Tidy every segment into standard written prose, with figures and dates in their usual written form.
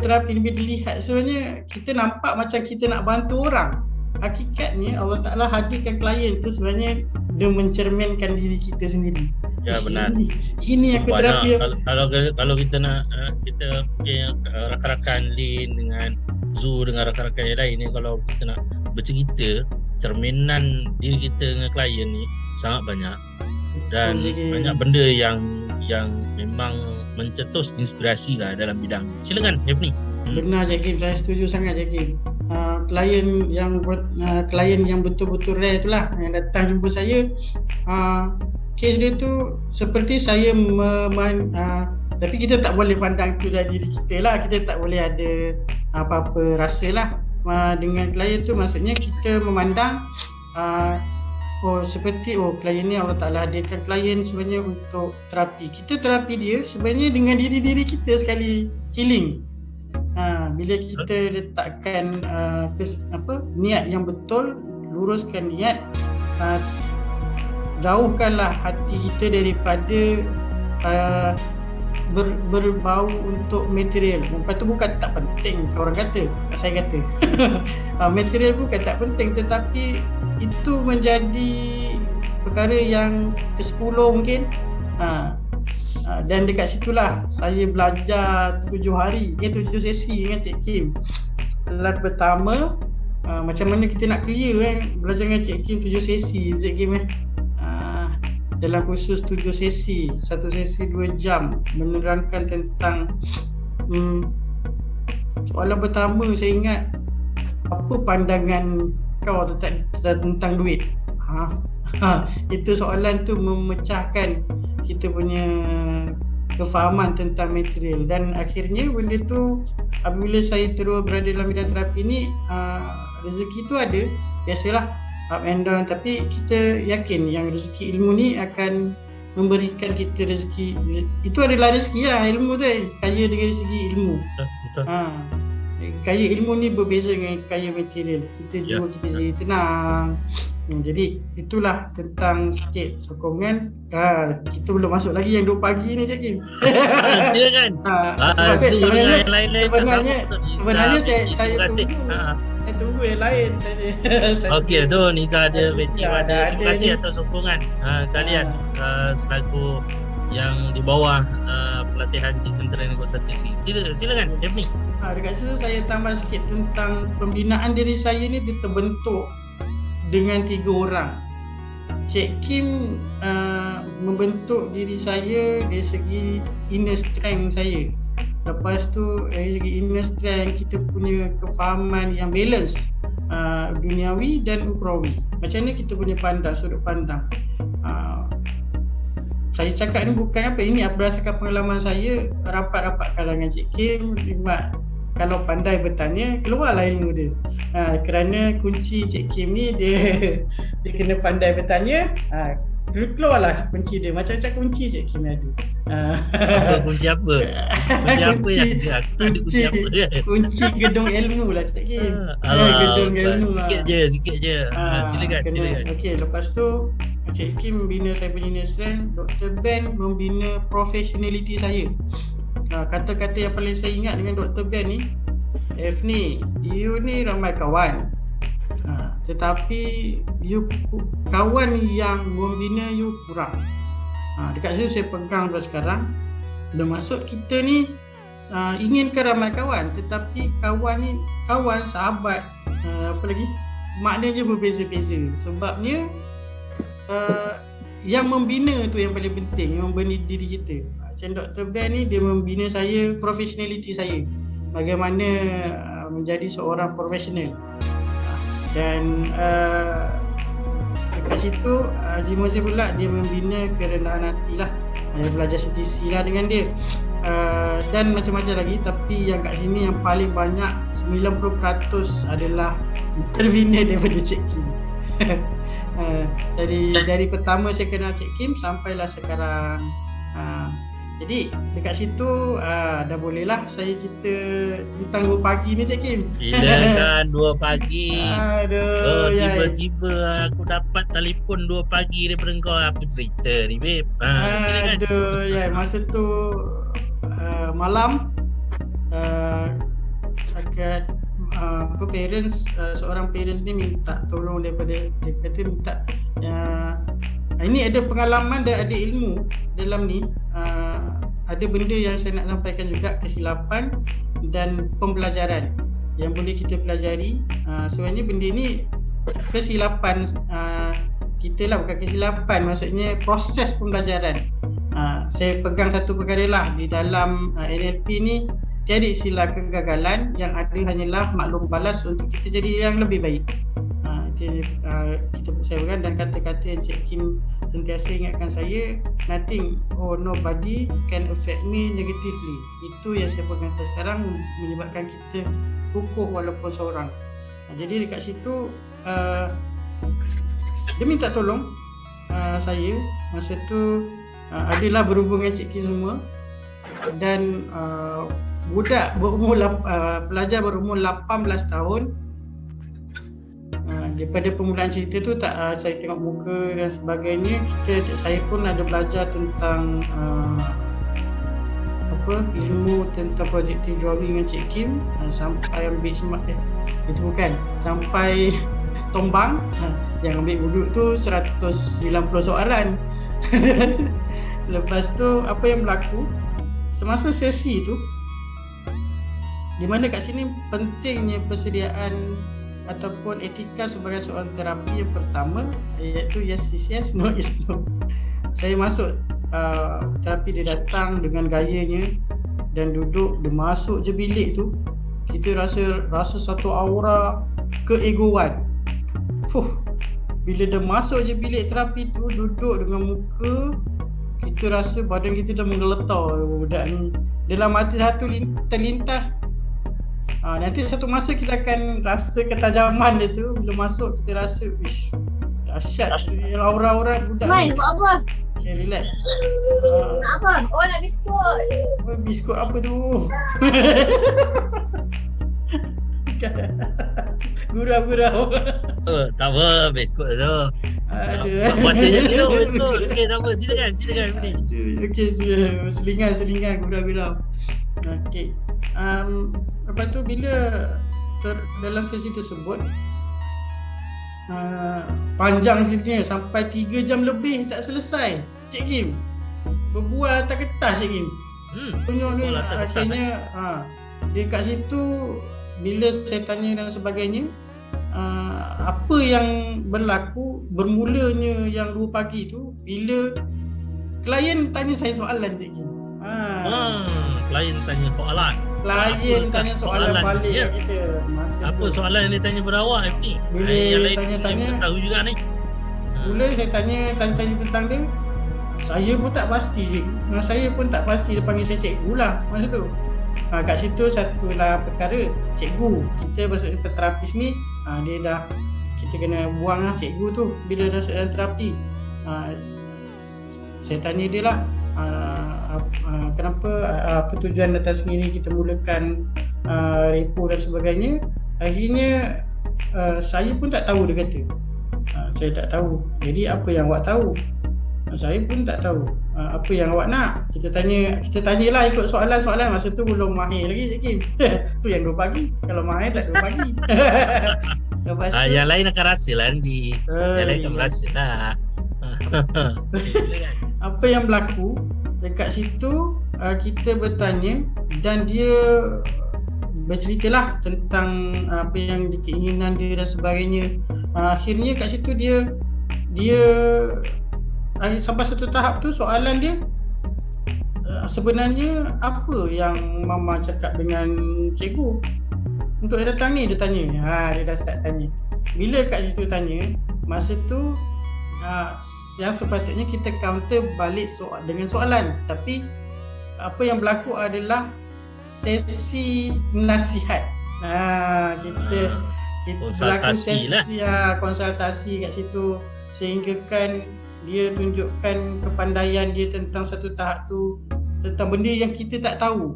terapi ni bila dilihat sebenarnya kita nampak macam kita nak bantu orang. Hakikatnya Allah Ta'ala hadirkan klien tu sebenarnya dia mencerminkan diri kita sendiri. Ya, benar. Ini aku terapi. Kalau kita nak kita rakan-rakan Lin dengan Zu dengan rakan-rakan yang lain ni, kalau kita nak bercerita cerminan diri kita dengan klien ni sangat banyak. Dan banyak benda yang memang mencetus inspirasi lah dalam bidang. Silakan Daphne. Benar Jakim, saya setuju sangat Jakim. Klien yang betul-betul rare itulah yang datang jumpa saya. Kes dia tu seperti saya tapi kita tak boleh pandang tu dari diri kita lah. Kita tak boleh ada apa-apa rasa lah dengan klien tu. Maksudnya kita memandang klien ni Allah Ta'ala hadirkan klien sebenarnya untuk terapi. Kita terapi dia sebenarnya dengan diri-diri kita sekali healing. Bila kita letakkan niat yang betul, luruskan niat, jauhkanlah hati kita daripada berbau untuk material. Bukan tak penting, orang kata, saya kata material bukan tak penting, tetapi itu menjadi perkara yang ke-10 mungkin. Dan dekat situlah saya belajar 7 sesi dengan Cik Kim. Kelas pertama macam mana kita nak clear belajar dengan Cik Kim 7 sesi Cik Kim dalam kursus 7 sesi, 1 sesi 2 jam menerangkan tentang soalan pertama saya ingat, apa pandangan kau tentang duit? Itu soalan tu memecahkan kita punya kefahaman tentang material. Dan akhirnya benda tu apabila saya terus berada dalam bidang terapi ni, rezeki tu ada, biasalah up and down, tapi kita yakin yang rezeki ilmu ni akan memberikan kita rezeki. Itu adalah rezeki lah, ilmu tu kaya dengan segi ilmu. Betul. Kaya ilmu ni berbeza dengan kaya material. Kita jua kita jadi tenang. Jadi itulah tentang sikit sokongan. Kita belum masuk lagi yang 2 pagi ni Cik Kim. Silakan. Sebenarnya saya tunggu yang lain. Okey tu Niza ada Betty ada. Terima kasih atas sokongan kalian selaku yang di bawah pelatihan Jentera Negosiasi. Silakan Daphne. Dekat situ saya tambah sikit tentang pembinaan diri saya ni terbentuk dengan 3 orang. Cik Kim membentuk diri saya dari segi inner strength saya. Lepas tu dari segi inner strength kita punya kefahaman yang balance, duniawi dan ukhrawi. Macam mana kita punya sudut pandang. Saya cakap ni bukan ini berdasarkan pengalaman saya rapat-rapat kalangan Cik Kim. Kalau pandai bertanya, keluarlah ilmu dia. Kerana kunci Cik Kim ni dia kena pandai bertanya. Keluarlah kunci dia. Macam-macam kunci Cik Kim ada. Kunci apa? Kunci apa yang ada? Kunci apa? Kunci gedung ilmu lah Cik Kim. Gedung ilmu Sikit je. Silakan. Okey, lepas tu Cik Kim membina saya punya inner strength. Dr. Ben membina professionality saya. Kata-kata yang paling saya ingat dengan Dr. Ben ni, Daphne, you ni ramai kawan, tetapi you kawan yang membina you kurang. Dekat situ saya pegang sampai sekarang. Bermaksud kita ni inginkan ramai kawan, tetapi kawan, sahabat, apa lagi, maknanya berbeza-beza. Sebabnya yang membina tu yang paling penting, yang membina diri kita. Macam Dr. Ben ni, dia membina saya, professionality saya, bagaimana menjadi seorang profesional. Dan dekat situ Haji Muhammad pula dia membina kerendahan hati lah. Saya belajar CTC lah dengan dia, dan macam-macam lagi. Tapi yang kat sini yang paling banyak 90% adalah terbina daripada Cik Kim. Dari pertama saya kenal Cik Kim sampailah sekarang. Jadi dekat situ dah bolehlah saya cerita tentang 2 pagi ni Cik Kim. Gila kan 2 pagi. Aduh, tiba-tiba aku dapat telefon 2 pagi daripada kau. Apa cerita ni babe? Silakan. Masa tu malam seorang parents ni minta tolong daripada, dia kata minta ini ada pengalaman dan ada ilmu dalam ni. Ada benda yang saya nak sampaikan juga, kesilapan dan pembelajaran yang boleh kita pelajari. Sebenarnya benda ni kesilapan kita lah, bukan kesilapan, maksudnya proses pembelajaran. Saya pegang satu perkara lah, di dalam NLP ni tiada istilah kegagalan, yang ada hanyalah maklum balas untuk kita jadi yang lebih baik. Kita percaya dan kata-kata yang Cik Kim sentiasa ingatkan saya, nobody can affect me negatively. Itu yang saya pegang sekarang, menyebabkan kita kukuh walaupun seorang. Jadi dekat situ dia minta tolong saya. Masa tu adalah berhubung dengan Cik Kim semua, dan budak pelajar berumur 18 tahun. Daripada permulaan cerita tu saya tengok muka dan sebagainya, saya pun ada belajar tentang ilmu tentang projective drawing dengan Cik Kim, sampai ambil itu bukan sampai tombang, yang ambil duduk tu 190 soalan. Lepas tu apa yang berlaku semasa sesi tu, di mana kat sini pentingnya persediaan ataupun etika sebagai seorang terapi. Yang pertama iaitu yes is yes, no is no. Saya masuk terapi, dia datang dengan gayanya dan duduk, dia masuk je bilik tu, kita rasa satu aura keegoan. Bila dia masuk je bilik terapi tu, duduk dengan muka, kita rasa badan kita dah menggeletar. Budak ni dalam hati satu terlintas, nanti satu masa kita akan rasa ketajaman dia tu. Bila masuk kita rasa dahsyat aura-aura budak ni. Buat apa? Okay, relax. Nak apa? Oh, nak biskut. Biskut apa tu? Gurau-gurau. Tak apa, biskut tu. Aduh. Puasanya minum biskut. Okey, tak apa. Silakan beli. Okey, selingan gurau-gurau. Okey. Lepas tu bila dalam sesi tersebut panjang ceritanya, sampai 3 jam lebih tak selesai Cik Kim berbual atas kertas. Cik Kim tunjuk ni, akhirnya dia kat situ bila saya tanya dan sebagainya, apa yang berlaku bermulanya yang 2 pagi tu bila klien tanya saya soalan. Cik Kim klien tanya soalan. Klien tanya soalan balik dia? Kita masa apa tu soalan yang dia tanya berawak ni? Bila yang lain tanya-tanya, tak tahu juga ni. Mula saya tanya tentang dia, saya pun tak pasti. Saya pun tak pasti, dia panggil saya cikgu lah masa tu. Kat situ satulah perkara, cikgu. Kita maksudnya terapis ni, dia dah, kita kena buang lah cikgu tu bila dah dalam terapi. Saya tanya dia lah, kenapa, apa tujuan datang sini ni, kita mulakan repo dan sebagainya. Akhirnya saya pun tak tahu, dia kata saya tak tahu. Jadi apa yang awak tahu? Saya pun tak tahu. Apa yang awak nak? Kita tanyalah ikut soalan-soalan. Masa tu belum mahir lagi Cik Kim. Tu yang 2 pagi. Kalau mahir tak 2 pagi. Lepas tu, yang lain akan rasa lah nanti. Yang lain akan rasa lah. Apa yang berlaku dekat situ, kita bertanya dan dia berceritalah tentang apa yang keinginan dia dan sebagainya. Akhirnya kat situ dia sampai satu tahap tu soalan dia, sebenarnya apa yang Mama cakap dengan cikgu untuk dia datang ni, dia tanya. Dia dah start tanya. Bila kat situ tanya, masa tu yang sepatutnya kita counter balik dengan soalan, tapi apa yang berlaku adalah sesi nasihat. Kita berlaku sesi konsultasi kat situ, sehinggakan dia tunjukkan kepandaian dia tentang satu tahap tu, tentang benda yang kita tak tahu.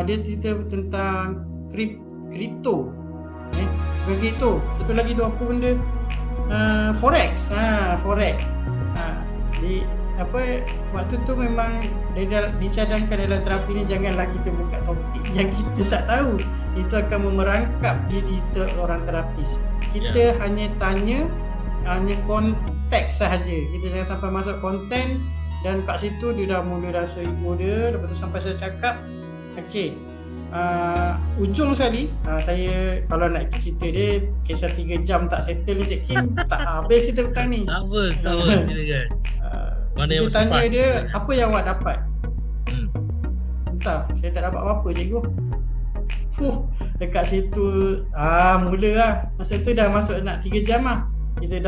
Dia cerita tentang kripto. Begitu. Satu lagi tu apa benda? Forex. Forex. Di waktu tu memang dicadangkan dalam terapi ni, janganlah kita buka topik yang kita tak tahu. itu akan memerangkap diri orang terapis. Kita hanya tanya, hanya konteks sahaja. Kita jangan sampai masuk konten dan kat situ dia dah mula rasa ego dia. Lepas tu sampai saya cakap, okey, ujung sekali saya kalau nak cerita dia kisah 3 jam tak settle ni Cik Kim, tak habis kita petang ni. Tak apa, silakan. Mana yang Kita tanya sempat? dia, apa yang awak dapat? Entah, saya tak dapat apa-apa cikgu. Dekat situ mula lah. Masa tu dah masuk nak 3 jam lah. Kita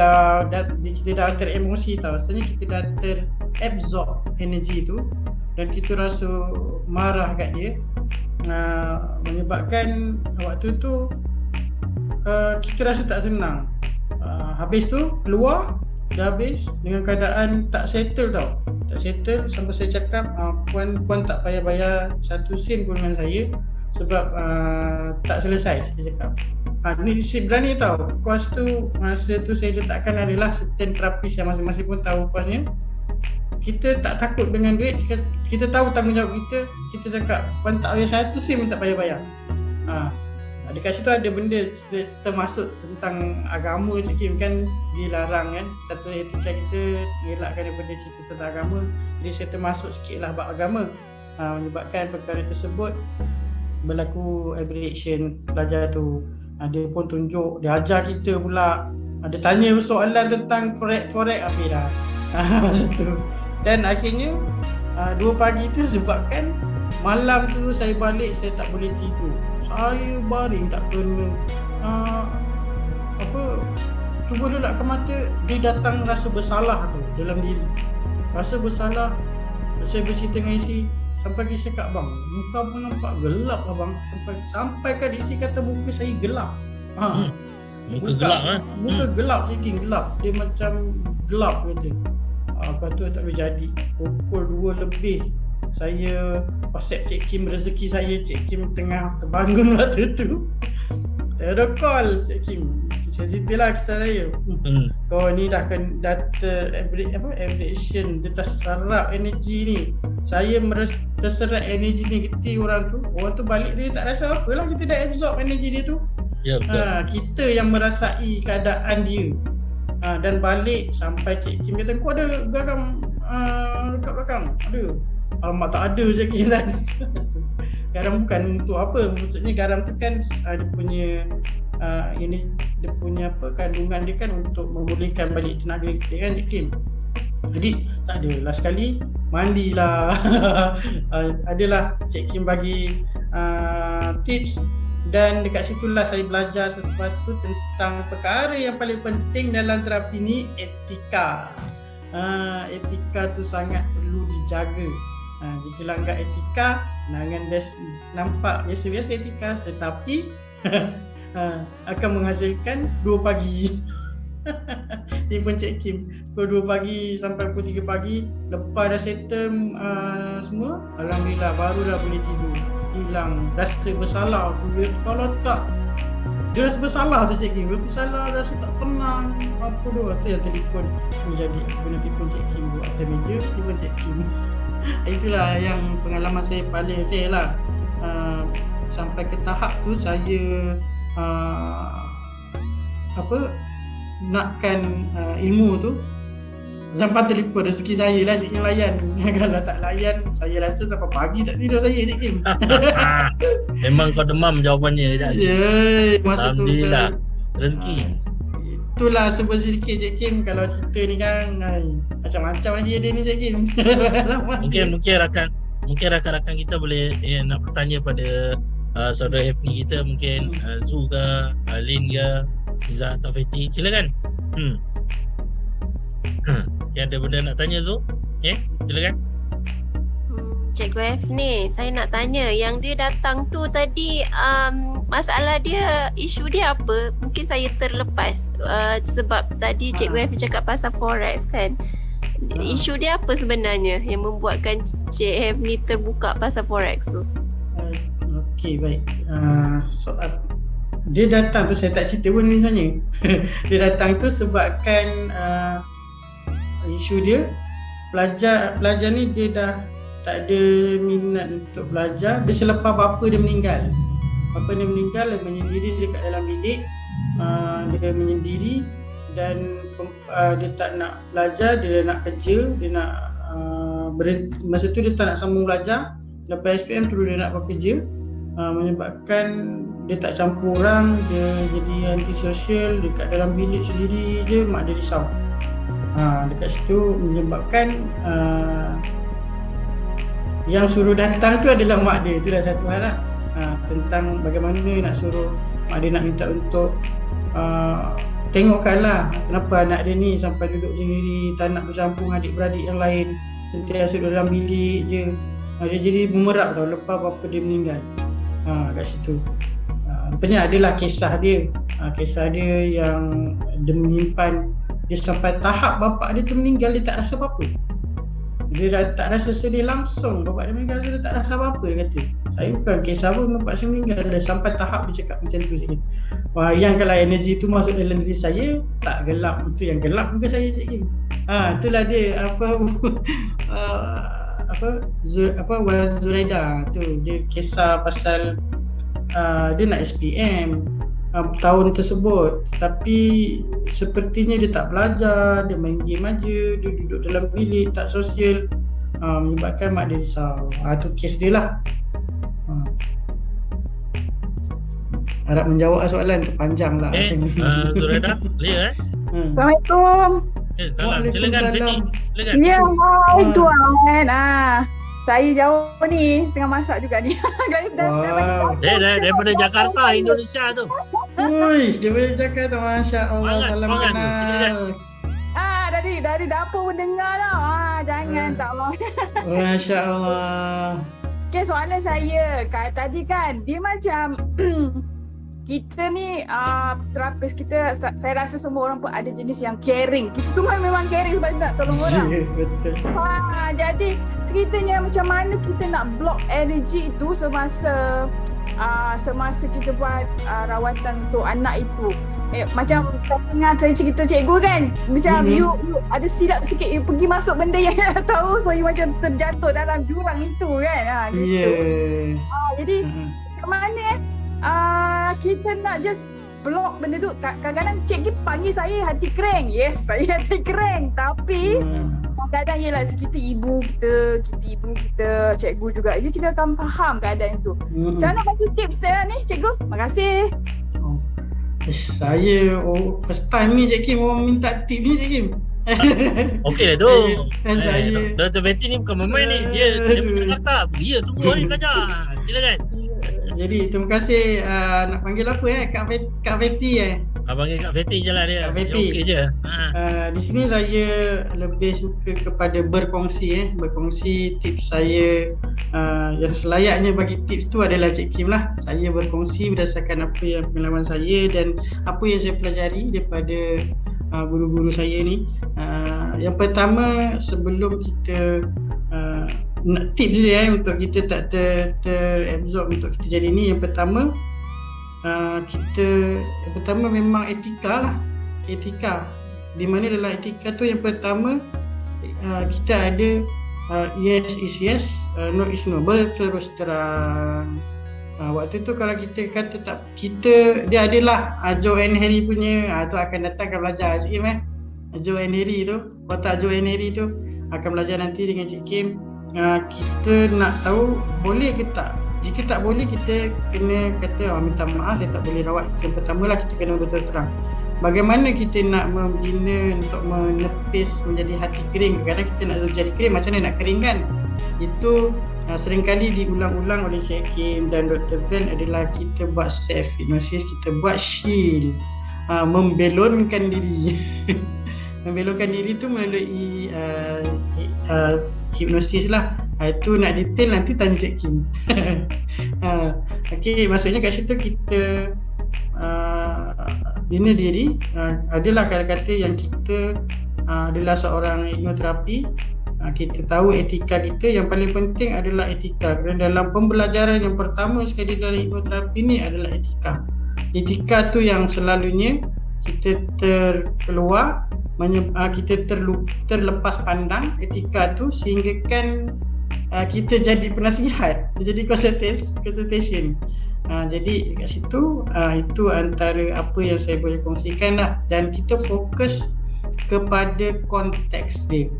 dah teremosi tau. Sebenarnya kita dah terabsorb energi tu dan kita rasa marah kat dia. Menyebabkan waktu tu kita rasa tak senang. Habis tu keluar, dah habis dengan keadaan tak settle tau. Tak settle sampai saya cakap puan tak payah bayar 1 sen pun dengan saya sebab tak selesai. Saya cakap ni si berani tau. Kos tu masa tu saya letakkan adalah certain terapis yang masing-masing pun tahu kosnya. Kita tak takut dengan duit, kita tahu tanggungjawab kita. Kita cakap puan tak payah 1 sen pun tak payah bayar. Dekat situ ada benda termasuk tentang agama Cik Kim kan, dilarang kan. Satu etika kita elakkan daripada cerita tentang agama. Jadi saya termasuk sikit lah bab agama. Menyebabkan perkara tersebut berlaku aberration pelajar tu. Dia pun tunjuk, dia ajar kita pula. Dia tanya soalan tentang korek apa dah. Masa tu. Dan akhirnya 2 pagi tu sebabkan malam tu saya balik saya tak boleh tidur. Saya baring tak kena cuba lelakkan mata, dia datang rasa bersalah tu dalam diri. Rasa bersalah. Saya bercerita dengan isi, sampai dia cakap, bang, muka pun nampak gelap lah bang. Sampai kan isi kata muka saya gelap. Muka gelap kan? Muka gelap je, gelap. Dia macam gelap kata. Lepas tu tak boleh jadi. Pukul 2 lebih saya WhatsApp Cik Kim rezeki saya. Cik Kim tengah terbangun waktu tu. Ada call Cik Kim. Saya ceritalah kisah saya. Kau ni dah aberration, dia terserap energi ni. Saya terserap energi negatif orang tu balik dia tak rasa apa lah. Kita dah absorb energi dia tu. Ya betul. Kita yang merasai keadaan dia. Dan balik sampai Cik Kim kata, kau ada garam dekat belakang? Ada. Alamak tak ada Cik Kim kan. Garam bukan untuk apa. Maksudnya garam tu kan dia punya dia punya kandungan dia kan untuk memulihkan balik tenaga kita kan Cik Kim. Jadi tak ada. Last sekali mandilah. Adalah Cik Kim bagi tips. Dan dekat situlah saya belajar sesuatu tentang perkara yang paling penting dalam terapi ni, etika. Etika tu sangat perlu dijaga. Jika langgar etika, nangan nampak biasa-biasa etika, tetapi akan menghasilkan 2 pagi. Telefon Cik Kim pukul 2 pagi sampai pukul 3 pagi. Lepas dah settle semua, alhamdulillah baru dah boleh tidur. Hilang rasa bersalah. Kalau tak, dia rasa bersalah tu Cik Kim. Bersalah, rasa tak tenang. Apa dia tu yang telefon jadi guna telefon Cik Kim buat atas meja, telefon Cik Kim. Itulah yang pengalaman saya paling fail lah. Sampai ke tahap tu saya nakkan ilmu tu sampai telefon rezeki saya lah Cik Kim layan. Kalau tak layan, saya rasa sampai pagi tak tidur saya Cik Kim. Memang kau demam jawapannya sekejap. Masa tu Alhamdulillah rezeki. Itulah sebab sedikit Cik Kim. Kalau cerita ni kan macam-macam lagi ada ni Cik Kim. Mungkin rakan-rakan kita boleh nak bertanya pada saudara Happy kita, mungkin Zu ke, Lin ke, Izzah atau Fatty, silakan. Yang ada benda nak tanya Zu? Silakan. Cikgu F ni, saya nak tanya, yang dia datang tu tadi, masalah dia, isu dia apa? Mungkin saya terlepas sebab tadi Cikgu F cakap pasal forex kan. Isu dia apa sebenarnya yang membuatkan Cik F ni terbuka pasal forex tu? Okey, baik. Soal dia datang tu saya tak cerita pun ni sebenarnya. Dia datang tu sebabkan isu dia pelajar ni dia dah tak ada minat untuk belajar. Dia selepas bapa dia meninggal. bapa dia meninggal, dia menyendiri dekat dalam bilik. Dia menyendiri dan dia tak nak belajar, dia nak kerja, dia nak masa tu dia tak nak sambung belajar. Lepas SPM terus dia nak bekerja, menyebabkan dia tak campur orang, dia jadi antisosial, dekat dalam bilik sendiri je, mak dia risau. Dekat situ menyebabkan yang suruh datang tu adalah mak dia. Itu dah satu hal lah, tentang bagaimana nak suruh mak dia nak minta untuk tengokkanlah kenapa anak dia ni sampai duduk sendiri, tak nak bercampur dengan adik-beradik yang lain, sentiasa duduk dalam bilik je. Dia jadi memerap tau lepas bapa dia meninggal. Kat situ rupanya adalah kisah dia, kisah dia yang dia menyimpan. Dia sampai tahap bapa dia tu meninggal, dia tak rasa apa-apa. Dia dah tak rasa sedih langsung. Bapa dia meninggal, dia tak rasa apa-apa. Dia kata, saya bukan kisah pun bapa saya meninggal. Dia sampai tahap dia cakap macam tu. Yang kalau energi tu masuk dalam diri saya, tak gelap. Itu yang gelap muka saya, Cik Kim. Itulah dia Zuraida tu. Dia kisah pasal dia nak SPM tahun tersebut, tapi sepertinya dia tak belajar, dia main game aja, dia duduk dalam bilik, tak sosial, menyebabkan mak dia risau. Tu kes dia lah. Harap menjawab soalan tu, panjang lah. Zuraida, clear Assalamualaikum. Salam, silakan Betty. Silakan. Ya, hai tuan. Saya jauh ni, tengah masak juga ni. Daripada Jakarta, Indonesia tu. Uish, daripada Jakarta, Masya Allah. Salam kenal. Dari dapur pun dengar tau. Jangan tak mau. Masya Allah. Okay, soalan saya tadi kan, dia macam kita ni terapis kita, saya rasa semua orang pun ada jenis yang caring. Kita semua memang caring sebab nak tolong orang. Betul. Jadi ceritanya macam mana kita nak block energy itu semasa kita buat rawatan untuk anak itu. Macam saya cerita cikgu kan, macam you ada silap sikit, you pergi masuk benda yang tahu, so you macam terjatuh dalam jurang itu kan. Gitu. Jadi macam mana kita nak just block benda tu. Kadang-kadang cikgu panggil saya hati kering. Yes, saya hati kering. Tapi kadang-kadang yelah kita ibu kita, cikgu juga. Jadi kita akan faham keadaan itu. Macam mana bagi tips dia ni cikgu? Terima kasih. Saya first time ni Cik Kim orang minta tip ni, Cik Kim. Okey lah tu. Saya Dr. Betty ni bukan main ni. Dia Jakarta. Dia semua ni belajar. Silakan. Jadi terima kasih. Nak panggil apa Kak Betty Panggil Kak Betty je lah dia. Kak Betty. Okey je. Di sini saya lebih suka kepada berkongsi berkongsi tips saya. Yang selayaknya bagi tips tu adalah Cik Kim lah. Saya berkongsi berdasarkan apa yang pengalaman saya dan apa yang saya pelajari daripada guru-guru saya ni. Yang pertama, sebelum kita tips dia untuk kita tak terabsorb untuk kita jadi ni, yang pertama memang etika lah. Etika di mana dalam etika tu yang pertama kita ada yes is yes, no is no, berterus terang. Waktu tu kalau kita kata tak, dia adalah Joe and Harry punya, tu akan datang akan belajar Cik Kim Joe and Harry tu, watak Joe and Harry tu akan belajar nanti dengan Cik Kim. Kita nak tahu boleh ke tak. Jika tak boleh, kita kena kata minta maaf, saya tak boleh rawat. Yang pertama lah, kita kena betul terang. Bagaimana kita nak membina untuk menepis menjadi hati kering. Kadang-kadang kita nak jadi kering, macam mana nak keringkan. Itu seringkali diulang-ulang oleh Cik Kim dan Dr. Ben adalah kita buat self hypnosis, kita buat shield, membelonkan diri. Membelonkan diri tu melalui hipnosis lah. Itu nak detail nanti tanya Cik Kim. Okey, maksudnya kat situ kita bina diri. Adalah kata-kata yang kita adalah seorang hipnoterapi. Kita tahu etika kita, yang paling penting adalah etika. Kerana dalam pembelajaran yang pertama sekali dalam hipnoterapi ni adalah etika. Etika tu yang selalunya kita terkeluar, kita terlepas pandang etika tu sehingga kan kita jadi penasihat, jadi consultation. Jadi kat situ itu antara apa yang saya boleh kongsikan lah, dan kita fokus kepada konteks dia.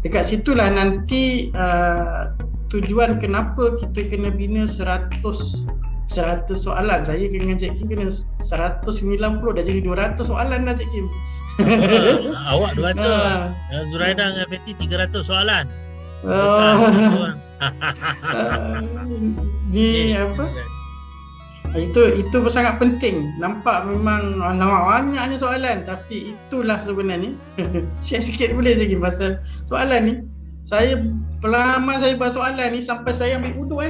Dekat situlah nanti tujuan kenapa kita kena bina 100 soalan. Saya dengan Cik Kim kena 190, dah jadi 200 soalan dah Cik Kim. Awak 200, Zuraida dengan Fatty 300 soalan. Ni apa? Itu sangat penting. Nampak memang banyaknya soalan, tapi itulah sebenarnya. Share sikit boleh je pasal soalan ni. Pengalaman saya buat soalan ni sampai saya ambil wuduk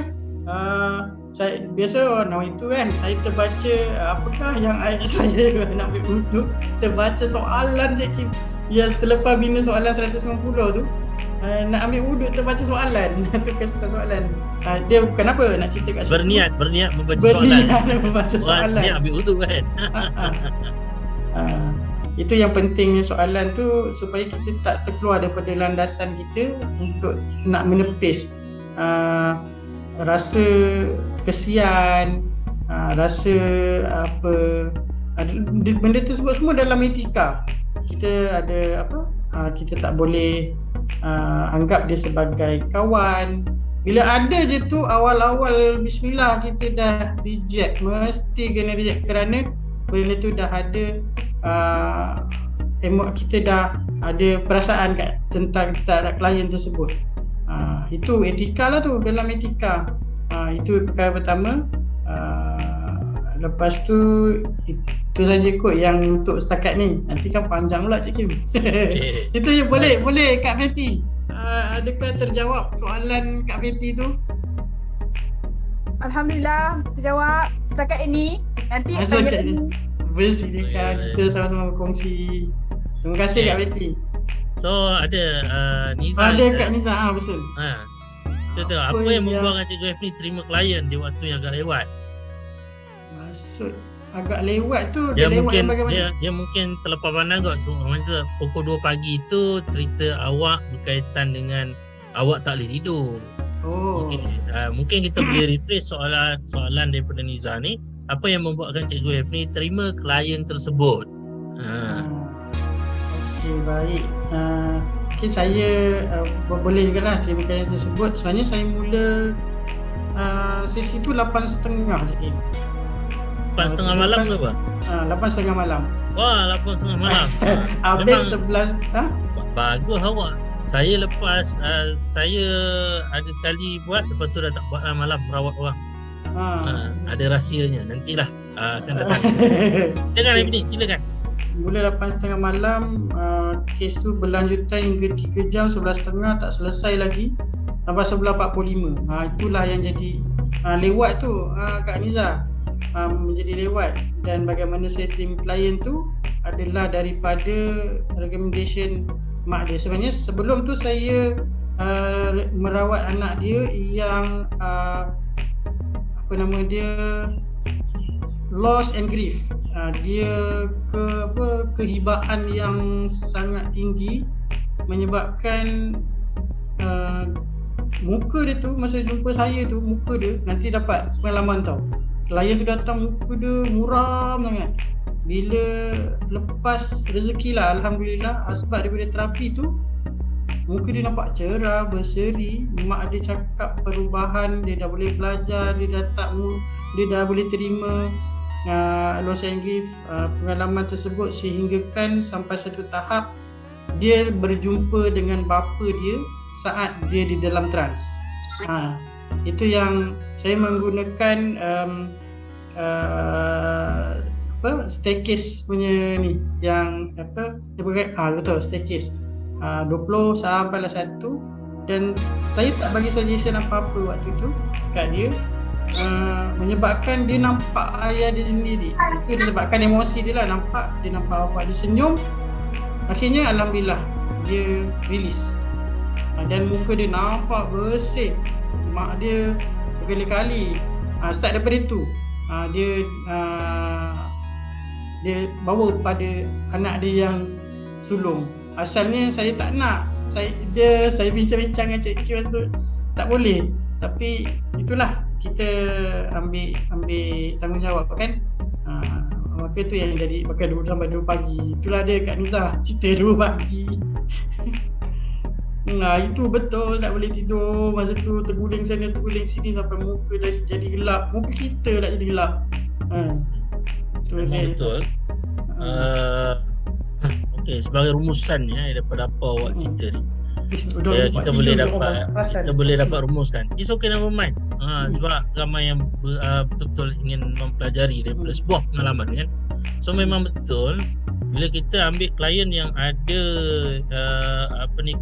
saya biasa itu kan, saya terbaca apakah yang saya nak ambil wuduk, terbaca soalan je yang terlepas bina soalan 190 tu. Nak ambil wuduk terbaca soalan. Tu kisah soalan. Dia kenapa nak cerita kat situ? Berniat membaca soalan. Berniat membaca soalan. Dia ambil wuduk kan. Itu yang pentingnya soalan tu, supaya kita tak terkeluar daripada landasan kita untuk nak menepis rasa kesian, rasa apa, benda tersebut semua dalam etika. Kita ada kita tak boleh anggap dia sebagai kawan. Bila ada je tu awal-awal bismillah kita dah reject, mesti kena reject kerana benda tu dah ada kita dah ada perasaan tentang klien tersebut. Itu etika lah tu, dalam etika. Itu perkara pertama. Lepas tu itu saja kot yang untuk setakat ni. Nanti kan panjang pula Cik Kim. Itu je boleh Kak Fatty. Adakah terjawab soalan Kak Fatty tu? Alhamdulillah terjawab setakat ini. Nanti bersilakan kita sama-sama berkongsi. Terima kasih Kak Fatty. So ada Niza. Ada Kak Niza, betul. Betul. Apa yang membuatkan Cikgu F ni terima klien di waktu yang agak lewat? Maksud agak lewat tu dia lewat mungkin bagaimana? dia mungkin terlepas pandang kot. So, macam pukul 2 pagi tu cerita awak berkaitan dengan awak tak boleh tidur. Mungkin kita boleh rephrase soalan daripada Niza ni. Apa yang membuatkan Cikgu F ni terima klien tersebut? Okey, baik. Mungkin saya boleh jugalah terima klien tersebut. Sebenarnya saya mula sesi tu 8.30 sikit. 8.30 malam ke apa? 8.30 malam. Wah, 8.30 malam. Habis 11. Bagus awak. Saya lepas saya ada sekali buat, lepas tu dah tak buat malam merawat orang. Ada rahsianya. Nantilah akan datang. Silakan Ibni, silakan. Mula 8.30 malam, kes tu berlanjutan hingga 3 jam, 11.30 tak selesai lagi. Sampai 11.45. Itulah yang jadi lewat tu Kak Niza. Menjadi lewat, dan bagaimana saya terima klien tu adalah daripada recommendation mak dia. Sebenarnya sebelum tu saya merawat anak dia yang apa nama dia, loss and grief. Dia kehibaan yang sangat tinggi menyebabkan muka dia tu, masa jumpa saya tu, muka dia nanti dapat pengalaman tau. Klien tu datang muka dia muram sangat. Bila lepas rezeki lah, Alhamdulillah, sebab daripada terapi tu muka dia nampak cerah, berseri. Mak dia cakap perubahan, dia dah boleh belajar, dia dah boleh terima loss and grief, pengalaman tersebut, sehinggakan sampai satu tahap dia berjumpa dengan bapa dia saat dia di dalam trans. Itu yang saya menggunakan staircase punya ni, yang dia pakai betul, staircase 20 sampai 1, dan saya tak bagi suggestion apa-apa waktu tu kat dia, menyebabkan dia nampak ayah dia sendiri. Itu disebabkan emosi dia lah, dia nampak bapak dia senyum. Akhirnya Alhamdulillah dia release, dan muka dia nampak bersih. Mak dia berkali-kali start daripada itu, dia bawa pada anak dia yang sulung. Asalnya saya tak nak, saya bincang-bincang dengan Cik Kim tu tak boleh, tapi itulah kita ambil tanggungjawab kan. Maka tu yang jadi pakai 2 sampai 2 pagi. Itulah dia Kak Nizah cerita 2 pagi. Nah itu betul, tak boleh tidur masa tu, terguling sana terguling sini sampai muka jadi gelap. Muka kita tak jadi gelap. Memang betul. Okey, sebagai rumusannya daripada apa awak cerita ni, kita boleh dapat rumuskan. It's okay, never mind. Sebab ramai yang betul-betul ingin mempelajari daripada sebuah pengalaman kan. So memang betul bila kita ambil klien yang ada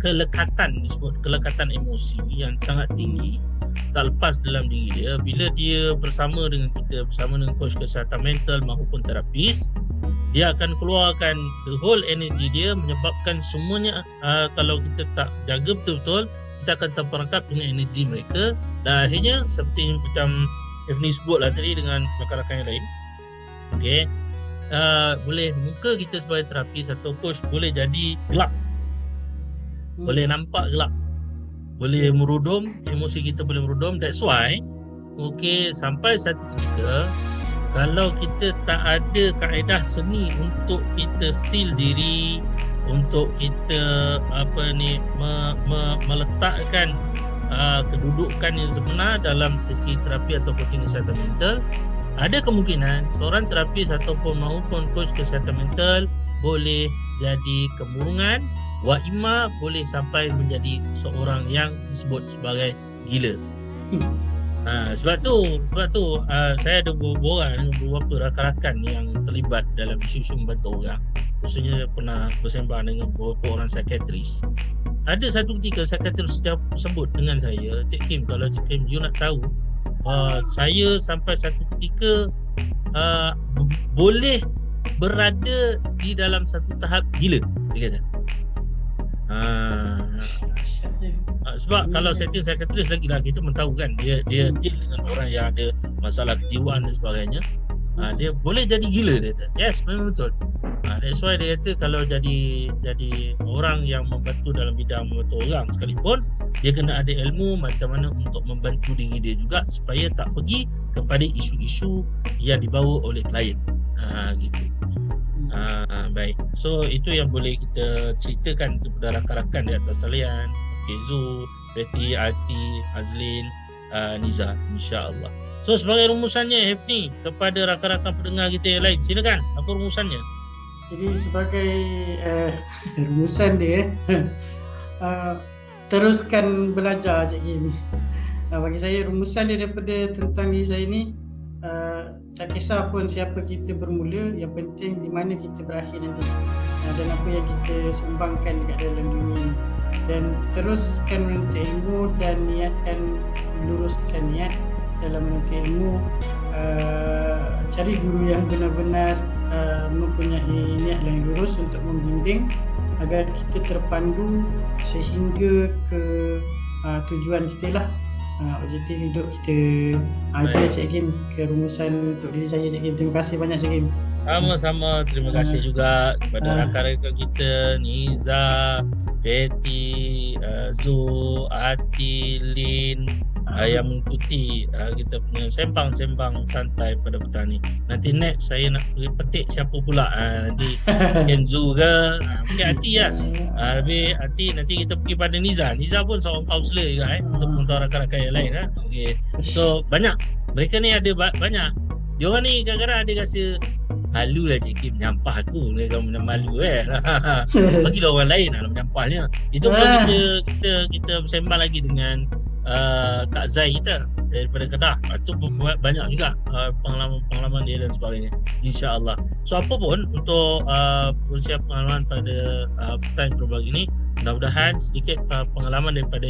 kelekatan, disebut kelekatan emosi yang sangat tinggi, tak lepas dalam diri dia, bila dia bersama dengan kita, bersama dengan coach kesihatan mental maupun terapis, dia akan keluarkan the whole energy dia, menyebabkan semuanya kalau kita tak jaga betul-betul, kita akan terperangkap dengan energi mereka, dan akhirnya seperti macam Evni sebutlah tadi dengan rakan-rakan yang lain, okey, boleh muka kita sebagai terapis atau coach boleh jadi gelap, boleh nampak gelap, boleh merudum, emosi kita boleh merudum. That's why sampai satu ketika kalau kita tak ada kaedah seni untuk kita seal diri, untuk kita meletakkan kedudukan yang sebenar dalam sesi terapi atau coaching kesihatan mental, ada kemungkinan seorang terapis ataupun maupun coach kesihatan mental boleh jadi kemurungan, waima boleh sampai menjadi seorang yang disebut sebagai gila. Sebab tu saya ada berbual dengan beberapa rakan-rakan yang terlibat dalam isu-isu membantu orang. Khususnya pernah bersembang dengan beberapa orang psikiatris. Ada satu ketika psikiatris sebut dengan saya, Cik Kim, kalau Cik Kim you nak tahu, saya sampai satu ketika boleh berada di dalam satu tahap gila, dia kata. Sebab kalau setting psikiatris lagi lah, kita tahu kan dia deal dengan orang yang ada masalah kejiwaan dan sebagainya. Dia boleh jadi gila, dia kata. Yes, memang betul. That's why dia kata kalau jadi orang yang membantu dalam bidang membantu orang sekalipun, dia kena ada ilmu macam mana untuk membantu diri dia juga supaya tak pergi kepada isu-isu yang dibawa oleh klien. Gitu. Baik. So itu yang boleh kita ceritakan kepada rakan-rakan di atas talian. Zu, Betty, Ati, Azlin, Niza, insya-Allah. So sebagai rumusannya Hefni, kepada rakan-rakan pendengar kita yang lain, silakan, apa rumusannya? Jadi sebagai rumusan dia, teruskan belajar Cik Kim. Bagi saya rumusan dia daripada tentang diri saya ni, tak kisah pun siapa kita bermula, yang penting di mana kita berakhir nanti, dan apa yang kita sumbangkan dekat dalam dunia ni. Dan teruskan menuntut ilmu dan niatkan meluruskan niat dalam menuntut ilmu. Cari guru yang benar-benar mempunyai niat yang lurus untuk membimbing agar kita terpandu sehingga ke tujuan kita lah, objektif hidup kita. Itu Cik Kim kerumusan untuk diri saya, Cik Kim. Terima kasih banyak Cik Kim. Sama-sama, terima kasih juga kepada rakan-rakan kita, Niza, Betty, Zu, Ati, Lin, yang mengikuti kita punya sembang-sembang santai pada petang ni. Nanti next saya nak petik siapa pula, nanti mungkin Zu ke, mungkin Ati lah. Habis Ati nanti kita pergi pada Niza. Niza pun seorang kaunselor juga untuk rakan-rakan yang lain. Okay. So banyak, mereka ni ada banyak. Diorang ni kadang-kadang ada rasa malu lah Cik Kim, menyampah aku, mereka malu bagilah orang lain lah menyampahnya. Itu pun kita bersembang lagi dengan Kak Zai kita daripada Kedah. Itu banyak juga pengalaman dia dan sebagainya, insya-Allah. So apa pun untuk persiapan pengalaman pada petang yang berbagi ni, mudah-mudahan sedikit pengalaman daripada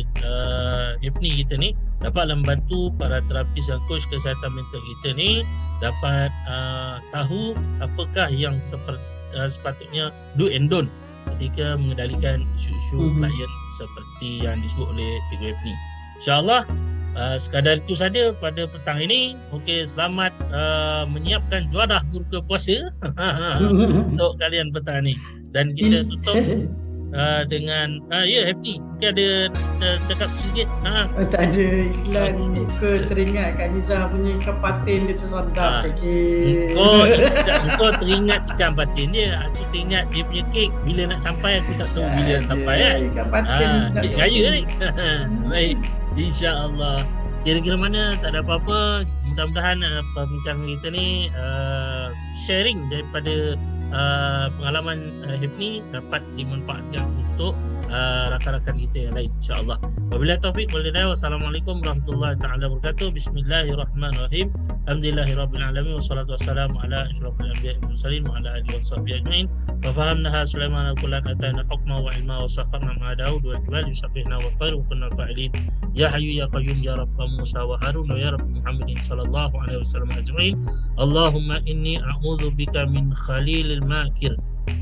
Hefni kita ni dapat membantu para terapis dan coach kesihatan mental kita ni dapat tahu apakah yang sepatutnya do and don't ketika mengendalikan isu-isu klien seperti yang disebut oleh Cikgu Hefni. InsyaAllah sekadar itu saja pada petang ini. Okey, selamat menyiapkan juadah berbuka puasa untuk kalian petang ini. Dan kita tutup dengan ya Happy mungkin ada cakap sedikit. Tak ada iklan muka teringat Kak Nizam punya ikan patin dia tu sedap sikit. Kau teringat ikan patin dia, aku teringat dia punya kek bila nak sampai aku tak tahu bila nak sampai kan. Ikan patin sedap. Kek raya ni. Baik, insya-Allah. Kira-kira mana tak ada apa-apa, mudah-mudahan perbincangan kita ni sharing daripada pengalaman Hifni dapat dimanfaatkan untuk rakan-rakan kita yang lain insya-Allah. Wabillahi taufiq wal hidayah. Wassalamualaikum warahmatullahi taala wabarakatuh. Bismillahirrahmanirrahim. Alhamdulillahirabbil alamin wassalatu wassalamu ala asyrafil anbiya'i wal mursalin wa ala alihi washabbihi ajmain. Wa fahamnaha Sulaiman kullan atana hukma wa ilma wa sakharna ma Daud wa jibal yusabbihna wa tayr wa kunna fa'ilin. Ya hayyu ya qayyum ya rabb Musa wa Harun wa ya rabb Muhammadin sallallahu alaihi wasallam ajmain. Allahumma inni a'udzu bika min khalilil makir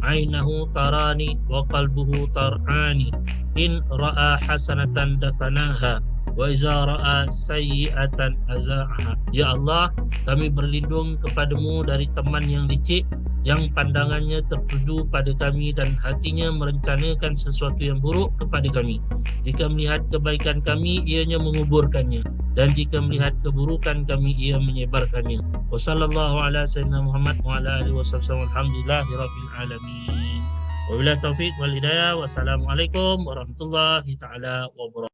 ainahu tarani wa qalbuhu tar'ani in ra'a hasanatan dafanaha wa iza ra'a sayyi'atan azaaha. Ya Allah, kami berlindung kepadamu dari teman yang licik yang pandangannya tertuju pada kami dan hatinya merencanakan sesuatu yang buruk kepada kami. Jika melihat kebaikan kami, ianya menguburkannya, dan jika melihat keburukan kami, ia menyebarkannya. Wassallallahu ala sayyidina Muhammad wa ala alihi wasallam. Alhamdulillahi rabbil alamin. Wabillahi taufiq wal hidayah. Wassalamualaikum warahmatullahi taala wabarakatuh.